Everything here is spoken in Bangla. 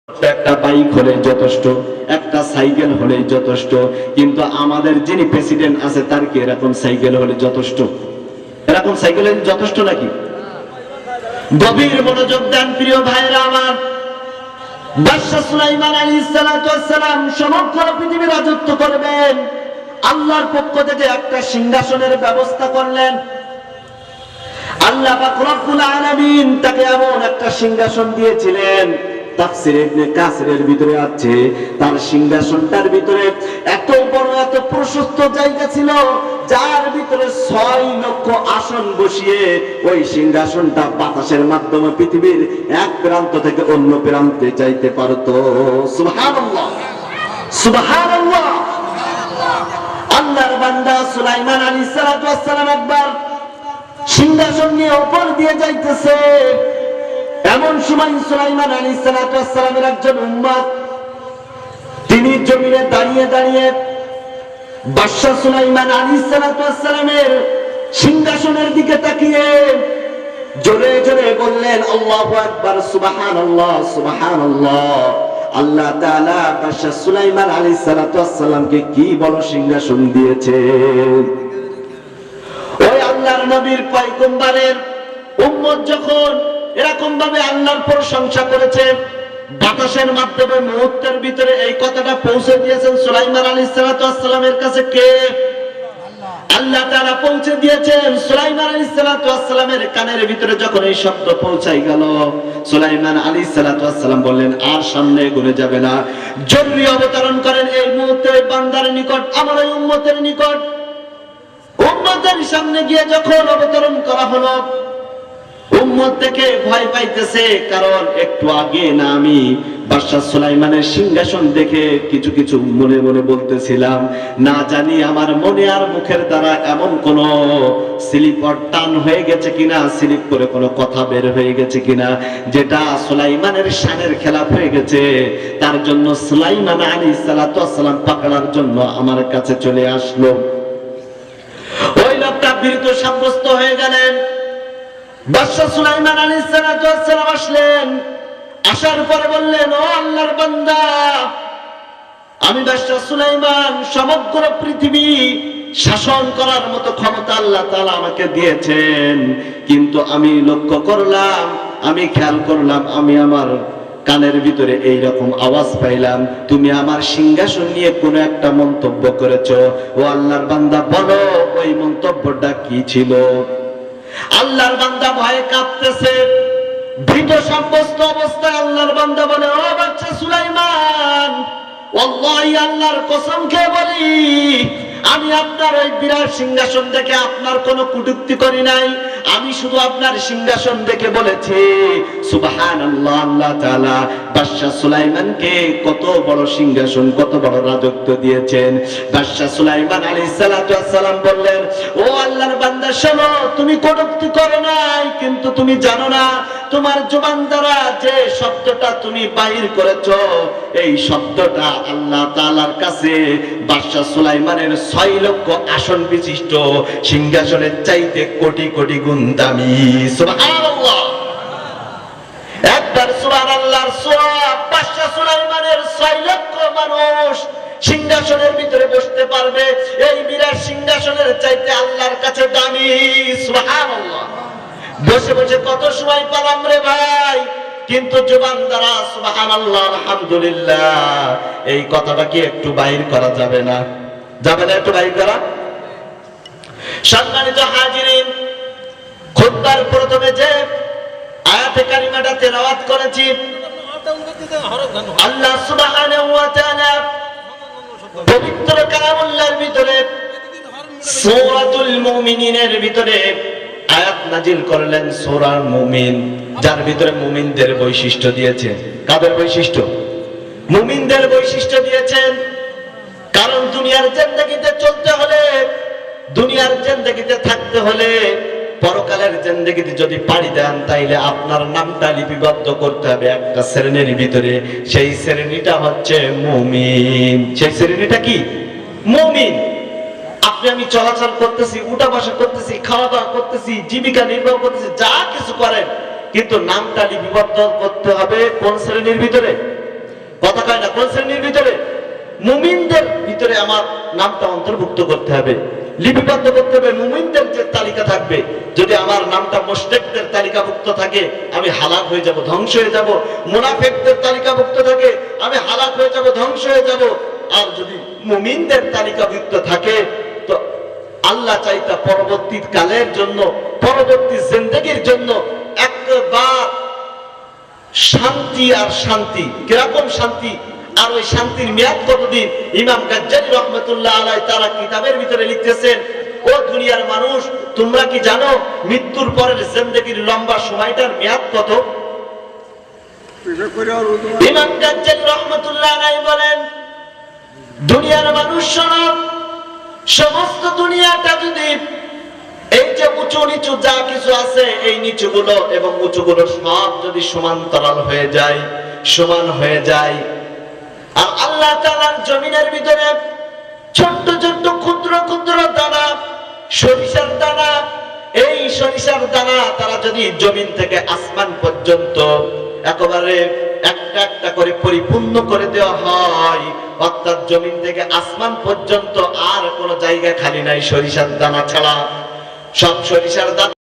একটা বাইক হলে যথেষ্ট, একটা সাইকেল হলে যথেষ্ট, কিন্তু আমাদের যিনি প্রেসিডেন্ট আছে তার কি এরকম সাইকেল হলে যথেষ্ট? এরকম সাইকেল হলে যথেষ্ট নাকি? গভীর মনোযোগ দেন প্রিয় ভাইরা আমার। বাদশা সুলাইমান আলাইহিস সালাতু ওয়াস সালাম সমগ্র পৃথিবী রাজত্ব করবেন। আল্লাহর পক্ষ থেকে একটা সিংহাসনের ব্যবস্থা করলেন। আল্লাহ পাক রব্বুল আলামিন তাকে এমন একটা সিংহাসন দিয়েছিলেন, তাফসীর ইবনে কাসিরের ভিতরে আছে তার সিংহাসনটার ভিতরে এত বড় এত প্রশস্ত জায়গা ছিল, যার ভিতরে 6 লক্ষ আসন বসিয়ে ওই সিংহাসনটা বাতাসের মাধ্যমে পৃথিবীর এক প্রান্ত থেকে অন্য প্রান্তে যাইতে পারত। সুবহানাল্লাহ, সুবহানাল্লাহ। আল্লাহর বান্দা সুলাইমান আলাইহিস সালাতু ওয়াস সালাম একবার সিংহাসন নিয়ে উপর দিয়ে যাইতেছে। এমন সময় সুলাইমান আলাইহিস সালাতু ওয়াস সালামের একজন উম্মত তিনি জমিনে দাঁড়িয়ে দাঁড়িয়ে বাদশা সুলাইমান আলাইহিস সালাতু ওয়াস সালামের সিংহাসনের দিকে তাকিয়ে জোরে জোরে বললেন, আল্লাহু আকবার, সুবহানাল্লাহ, সুবহানাল্লাহ। আল্লাহ তাআলা বাদশা সুলাইমান আলাইহিস সালাতু ওয়াস সালামকে কি বড় সিংহাসন দিয়েছে। ওই আল্লাহর নবীর পয়গম্বরের উম্মত যখন এরকম ভাবে আল্লাহর প্রশংসা করেছে, বাতাসের মাধ্যমে মুহূর্তের ভিতরে এই কথাটা পৌঁছে দিয়েছেন সুলাইমান আলাইহিস সালাতু ওয়াস সালামের কাছে। কে? আল্লাহ তাআলা পৌঁছে দিয়েছেন। সুলাইমান আলাইহিস সালাতু ওয়াস সালামের কানের ভিতরে যখন এই শব্দ পৌঁছাই গেল, সুলাইমান আলাইহিস সালাতু ওয়াস সালাম বললেন, আর সামনে এগোনো যাবে না, জরুরি অবতরণ করেন এই মুহূর্তে বান্দার নিকট, আমার এই উম্মতের নিকট। উম্মতের সামনে গিয়ে যখন অবতরণ করা হলো, উম্মত থেকে ভয় পাইতেছে, কারণ একটু আগে না আমি বাদশা সুলাইমানের সিংহাসন দেখে কিছু কিছু মনে মনে বলতেছিলাম, না জানি আমার মনে আর মুখের দ্বারা এমন কোন স্লিপার টান হয়ে গেছে কিনা, স্লিপ করে কোনো কথা বের হয়ে গেছে কিনা, যেটা সুলাইমানের শানের খেলাফ হয়ে গেছে। তার জন্য সুলাইমান আলাইহিস সালাতু ওয়াস সালাম পাকড়ার জন্য আমার কাছে চলে আসলো। ওই লোকটা বীরত সাব্যস্ত হয়ে গেলেন। বাদশা সুলাইমান আলাইহিস সালাতু ওয়াস সালাম আসলেন। আসার পরে বললেন, ও আল্লাহর বান্দা, আমি বাদশা সুলাইমান সমগ্র পৃথিবী শাসন করার মতো ক্ষমতা আল্লাহ তাআলা আমাকে দিয়েছেন, কিন্তু আমি লক্ষ্য করলাম, আমি খেয়াল করলাম, আমি আমার কানের ভিতরে এই রকম আওয়াজ পাইলাম, তুমি আমার সিংহাসন নিয়ে কোনো একটা মন্তব্য করেছো। ও আল্লাহর বান্দা, বলো ওই মন্তব্যটা কি ছিল? আল্লাহর বান্দা ভয়ে কাঁপতেছে, ভীত সাব্যস্ত অবস্থায় আল্লাহর বান্দা বলে, ও বাদশা সুলাইমান, ওয়াল্লাহি আল্লাহর কসম খেয়ে বলি, আমি আপনার ওই বিরাট সিংহাসন দেখে আপনার কোনো কটূক্তি করি নাই, আমি শুধু আপনার সিংহাসন দেখে বলেছি সুবহানাল্লাহ। আল্লাহ তাআলা বাদশা সুলাইমানকে কত বড় সিংহাসন, কত বড় রাজত্ব দিয়েছেন। বাদশা সুলাইমান আলাইহিস সালাতু ওয়াস সালাম বললেন, ও আল্লাহর বান্দা, শোনো, তুমি কটূক্তি করো নাই, কিন্তু তুমি জানো না তোমার জবান দ্বারা যে শব্দটা তুমি বাহির করেছো, এই শব্দটা আল্লাহ তাআলার কাছে বাদশা সুলাইমানের 6 লক্ষ আসন বিশিষ্ট সিংহাসনের চাইতে কোটি কোটি গুণ দামি। সুবহানাল্লাহ, একবার সুবহানাল্লাহর সওয়াব। বাদশা সুলাইমানের 6 লক্ষ মানুষ সিংহাসনের ভিতরে বসতে পারবে, এই বিরাট সিংহাসনের চাইতে আল্লাহর কাছে দামি। সুবহানাল্লাহ। বসে বসে কত সময় পেলাম রে ভাই, কিন্তু জবান দ্বারা সুবহানাল্লাহ, আলহামদুলিল্লাহ, এই কথাটা কি একটু বাইর করা যাবে না? যাবে না একটু বাইর করা? সম্মানিত হাজিরিন, খুতবার প্রথমে যে আয়াতে কারিমাটা তেলাওয়াত করেছি, আল্লাহ সুবহানাহু ওয়া তাআলা পবিত্র কালামুল্লাহর ভিতরে সূরাতুল মুমিনিনের ভিতরে আয়াত নাজিল করলেন, সূরা মুমিন, যার ভিতরে মুমিনদের বৈশিষ্ট্য দিয়েছেন। কাদের বৈশিষ্ট্য? মুমিনদের বৈশিষ্ট্য দিয়েছেন। কারণ দুনিয়ার জিন্দেগিতে চলতে হলে, দুনিয়ার জিন্দেগিতে থাকতে হলে, পরকালের জিন্দেগিতে যদি পাড়ি দেন, তাইলে আপনার নামটা লিপিবদ্ধ করতে হবে একটা শ্রেণীর ভিতরে। সেই শ্রেণীটা হচ্ছে মুমিন। সেই শ্রেণীটা কি? মুমিন। আপনি আমি চলাচল করতেছি, উঠা বসা করতেছি, খাওয়া দাওয়া করতেছি, জীবিকা নির্বাহ করতেছি, যা কিছু করেন, কিন্তু নামটা লিপিবদ্ধ করতে হবে কোন শ্রেণীর ভিতরে? কথা কয় না? কোন শ্রেণীর ভিতরে? মুমিনদের ভিতরে আমার নামটা অন্তর্ভুক্ত করতে হবে, লিপিবদ্ধ করতে হবে। মুমিনদের যে তালিকা থাকবে, যদি আমার নামটা মুশরিকদের তালিকাভুক্ত থাকে আমি হালাক হয়ে যাব, ধ্বংস হয়ে যাব। মুনাফিকদের তালিকাভুক্ত থাকে আমি হালাক হয়ে যাব, ধ্বংস হয়ে যাব। আর যদি মুমিনদের তালিকাভুক্ত থাকে তো আল্লাহ চাইতা পরবর্তী কালের জন্য, পরবর্তী জিন্দেগির জন্য একবার শান্তি আর শান্তি। কিরকম শান্তি? আর ওই শান্তির মেয়াদ কতদিন? ইমাম গাজ্জালী রহমতুল্লাহ আলাইহি তারা কিতাবের ভিতরে লিখতেছেন, ও দুনিয়ার মানুষ, তোমরা কি জানো মৃত্যুর পরের জিন্দেগির লম্বা সময়টার মেয়াদ কত? ইমাম গাজ্জালী রহমতুল্লাহ আলাইহি বলেন, দুনিয়ার মানুষ শোনো, সমস্ত দুনিয়াটা যদি এই যে উঁচু নিচু যা কিছু আছে, এই নিচুগুলো এবং উঁচুগুলো সব যদি সমান্তরাল হয়ে যায়, সমান হয়ে যায়, আর আল্লাহ তাআলার জমিনের ভিতরে ছোট্ট ছোট্ট ক্ষুদ্র ক্ষুদ্র দানা, সরিষার দানা, এই সরিষার দানা তারা যদি জমিন থেকে আসমান পর্যন্ত একেবারে একটা একটা করে পরিপূর্ণ করে দেওয়া হয়, অর্থাৎ জমিন থেকে আসমান পর্যন্ত আর কোনো জায়গা খালি নাই সরিষার দানা ছাড়া, সব সরিষার দানা